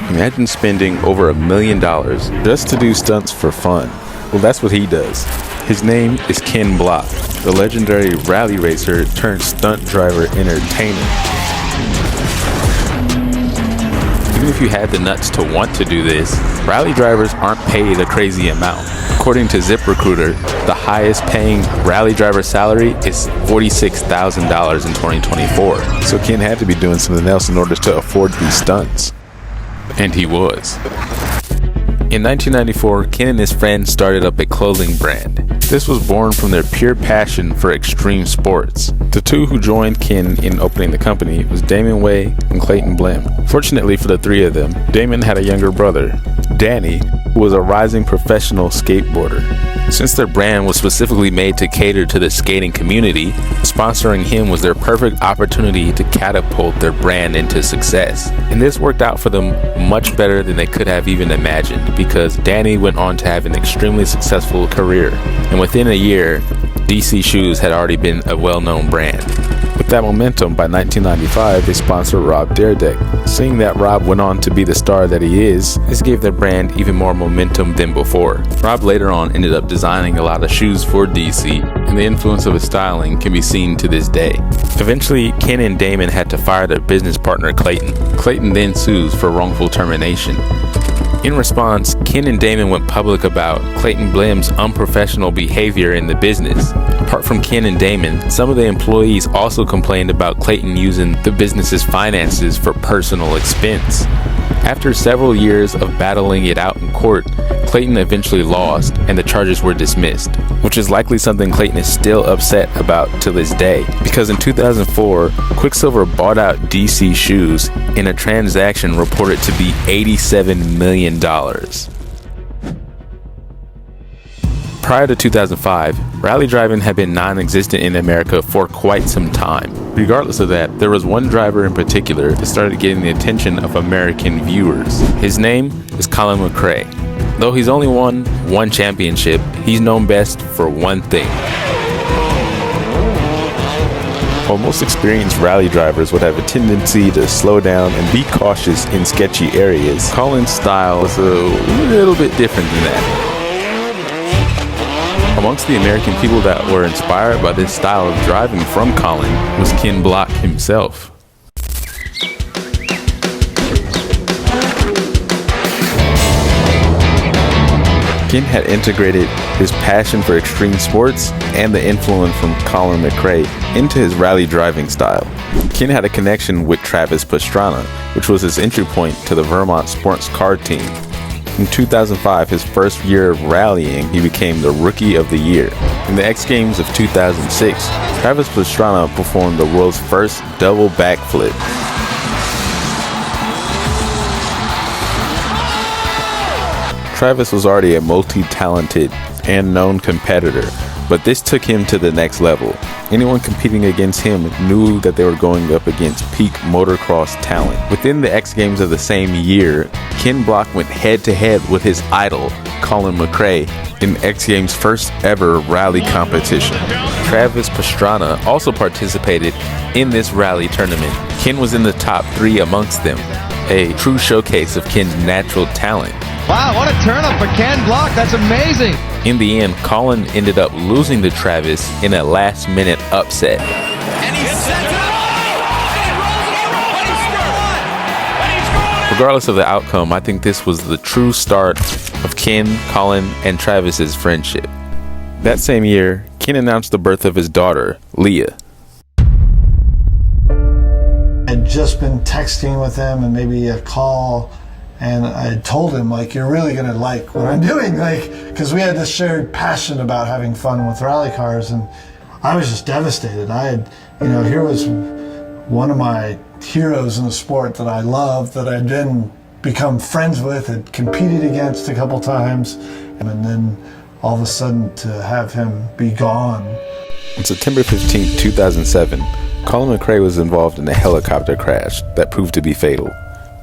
Imagine spending over $1 million just to do stunts for fun. Well, that's what he does. His name is Ken Block, the legendary rally racer turned stunt driver entertainer. Even if you had the nuts to want to do this, rally drivers aren't paid a crazy amount. According to ZipRecruiter, the highest paying rally driver salary is $46,000 in 2024. So Ken had to be doing something else in order to afford these stunts. And he was. In 1994, Ken and his friends started up a clothing brand. This was born from their pure passion for extreme sports. The two who joined Ken in opening the company was Damon Way and Clayton Blim. Fortunately for the three of them, Damon had a younger brother, Danny, who was a rising professional skateboarder. Since their brand was specifically made to cater to the skating community, sponsoring him was their perfect opportunity to catapult their brand into success. And this worked out for them much better than they could have even imagined, because Danny went on to have an extremely successful career. And within a year, DC Shoes had already been a well-known brand. With that momentum, by 1995, they sponsored Rob Dyrdek. Seeing that Rob went on to be the star that he is, this gave their brand even more momentum than before. Rob later on ended up designing a lot of shoes for DC, and the influence of his styling can be seen to this day. Eventually, Ken and Damon had to fire their business partner Clayton. Clayton then sues for wrongful termination. In response, Ken and Damon went public about Clayton Blim's unprofessional behavior in the business. Apart from Ken and Damon, some of the employees also complained about Clayton using the business's finances for personal expense. After several years of battling it out in court, Clayton eventually lost and the charges were dismissed, which is likely something Clayton is still upset about to this day, because in 2004, Quicksilver bought out DC Shoes in a transaction reported to be $87 million. Prior to 2005, rally driving had been non-existent in America for quite some time. Regardless of that, there was one driver in particular that started getting the attention of American viewers. His name is Colin McRae. Though he's only won one championship, he's known best for one thing. While most experienced rally drivers would have a tendency to slow down and be cautious in sketchy areas, Colin's style is a little bit different than that. Amongst the American people that were inspired by this style of driving from Colin was Ken Block himself. Ken had integrated his passion for extreme sports and the influence from Colin McRae into his rally driving style. Ken had a connection with Travis Pastrana, which was his entry point to the Vermont sports car team. In 2005, his first year of rallying, he became the Rookie of the Year. In the X Games of 2006, Travis Pastrana performed the world's first double backflip. Travis was already a multi-talented and known competitor, but this took him to the next level. Anyone competing against him knew that they were going up against peak motocross talent. Within the X Games of the same year, Ken Block went head-to-head with his idol, Colin McRae, in X Games' first ever rally competition. Travis Pastrana also participated in this rally tournament. Ken was in the top 3 amongst them, a true showcase of Ken's natural talent. Wow, what a turn up for Ken Block. That's amazing. In the end, Colin ended up losing to Travis in a last-minute upset. And he sets it up. Regardless of the outcome, I think this was the true start of Ken, Colin, and Travis's friendship. That same year, Ken announced the birth of his daughter, Leah. I'd just been texting with him and maybe a call, and I told him, like, you're really gonna like what I'm doing, like, because we had this shared passion about having fun with rally cars, and I was just devastated. I had, here was one of my heroes in the sport that I loved, that I'd then become friends with, had competed against a couple times, and then all of a sudden to have him be gone. On September 15, 2007, Colin McRae was involved in a helicopter crash that proved to be fatal.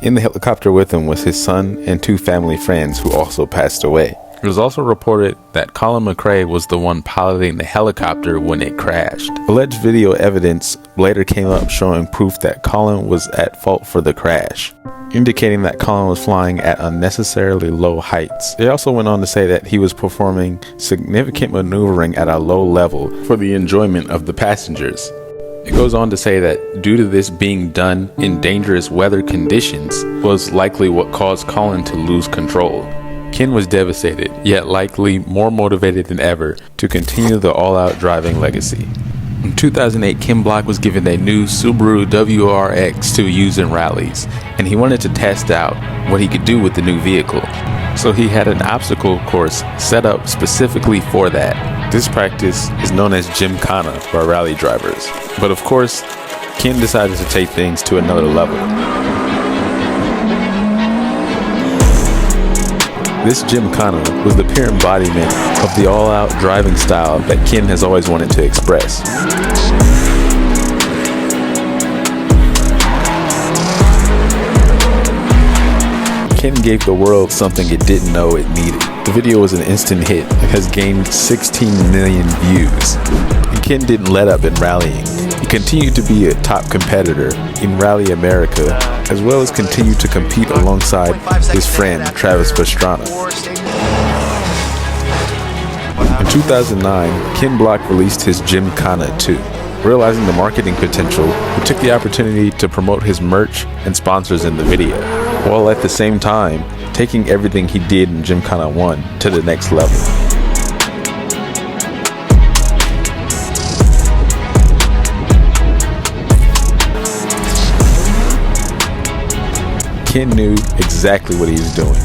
In the helicopter with him was his son and 2 family friends who also passed away. It was also reported that Colin McRae was the one piloting the helicopter when it crashed. Alleged video evidence later came up showing proof that Colin was at fault for the crash. indicating that Colin was flying at unnecessarily low heights. They also went on to say that he was performing significant maneuvering at a low level for the enjoyment of the passengers. It goes on to say that due to this being done in dangerous weather conditions was likely what caused Colin to lose control. Ken was devastated, yet likely more motivated than ever to continue the all-out driving legacy. In 2008, Ken Block was given a new Subaru WRX to use in rallies, and he wanted to test out what he could do with the new vehicle. So he had an obstacle course set up specifically for that. This practice is known as Gymkhana by rally drivers. But of course, Ken decided to take things to another level. This Gymkhana was the pure embodiment of the all-out driving style that Ken has always wanted to express. Ken gave the world something it didn't know it needed. The video was an instant hit. It has gained 16 million views. And Ken didn't let up in rallying. He continued to be a top competitor in Rally America, as well as continued to compete alongside his friend Travis Pastrana. In 2009, Ken Block released his Gymkhana 2. Realizing the marketing potential, he took the opportunity to promote his merch and sponsors in the video, while at the same time taking everything he did in Gymkhana 1 to the next level. Ken knew exactly what he was doing.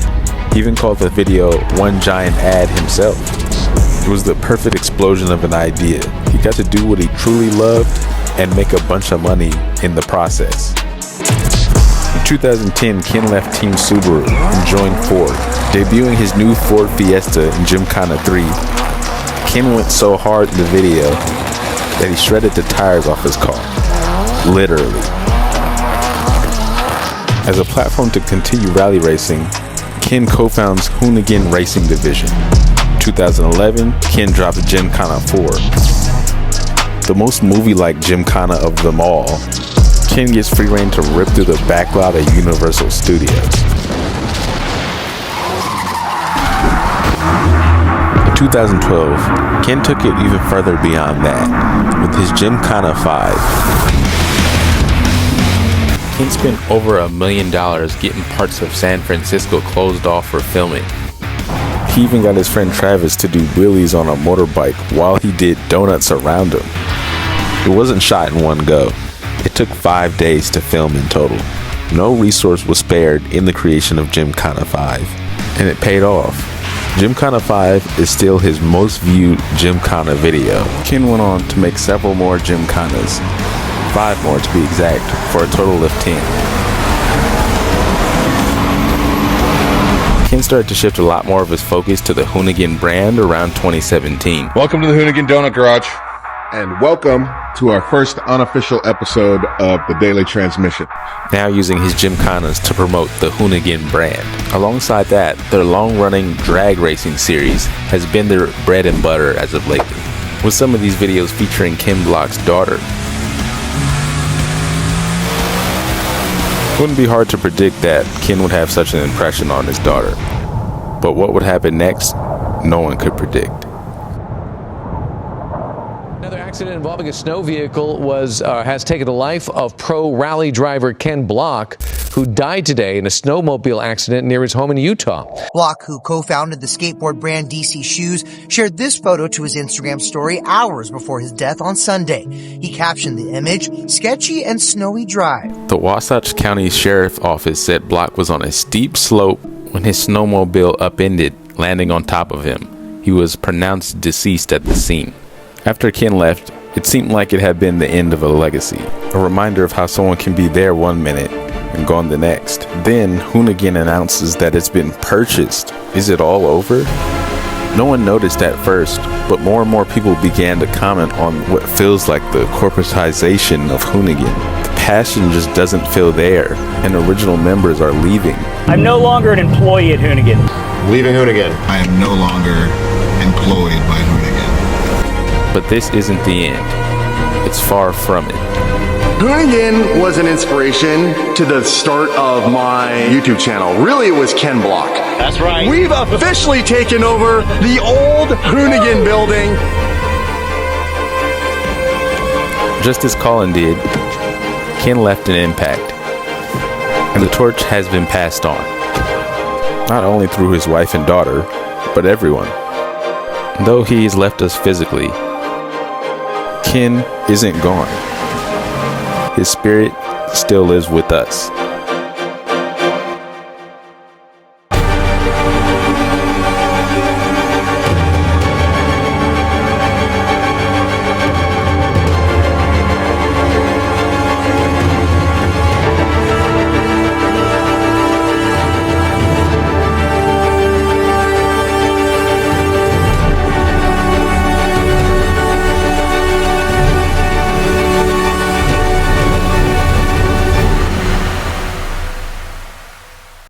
He even called the video one giant ad himself. It was the perfect explosion of an idea. He got to do what he truly loved and make a bunch of money in the process. In 2010, Ken left Team Subaru and joined Ford, debuting his new Ford Fiesta in Gymkhana 3. Ken went so hard in the video that he shredded the tires off his car. Literally. As a platform to continue rally racing, Ken co-founds Hoonigan Racing Division. In 2011, Ken dropped Gymkhana 4. The most movie-like Gymkhana of them all, Ken gets free reign to rip through the backlot at Universal Studios. In 2012, Ken took it even further beyond that with his Gymkhana 5. Ken spent over $1 million getting parts of San Francisco closed off for filming. He even got his friend Travis to do wheelies on a motorbike while he did donuts around him. It wasn't shot in one go. It took 5 days to film in total. No resource was spared in the creation of Gymkhana 5, and it paid off. Gymkhana 5 is still his most viewed Gymkhana video. Ken went on to make several more Gymkhanas, 5 more to be exact, for a total of 10. Ken started to shift a lot more of his focus to the Hoonigan brand around 2017. Welcome to the Hoonigan Donut Garage. And welcome to our first unofficial episode of the Daily Transmission. Now using his Gymkhanas to promote the Hoonigan brand. Alongside that, their long-running drag racing series has been their bread and butter as of lately, with some of these videos featuring Ken Block's daughter. It wouldn't be hard to predict that Ken would have such an impression on his daughter. But what would happen next, no one could predict. Another accident involving a snow vehicle has taken the life of pro rally driver Ken Block, who died today in a snowmobile accident near his home in Utah. Block, who co-founded the skateboard brand DC Shoes, shared this photo to his Instagram story hours before his death on Sunday. He captioned the image, "Sketchy and snowy drive." The Wasatch County Sheriff's Office said Block was on a steep slope when his snowmobile upended, landing on top of him. He was pronounced deceased at the scene. After Ken left, it seemed like it had been the end of a legacy, a reminder of how someone can be there one minute and gone the next. Then Hoonigan announces that it's been purchased. Is it all over? No one noticed at first, but more and more people began to comment on what feels like the corporatization of Hoonigan. The passion just doesn't feel there, and original members are leaving. I'm no longer an employee at Hoonigan. Leaving Hoonigan. I am no longer employed by Hoonigan. But this isn't the end. It's far from it. Hoonigan was an inspiration to the start of my YouTube channel. Really, it was Ken Block. That's right. We've officially taken over the old Hoonigan building. Just as Colin did, Ken left an impact, and the torch has been passed on, not only through his wife and daughter, but everyone. Though he's left us physically, Ken isn't gone. His spirit still lives with us.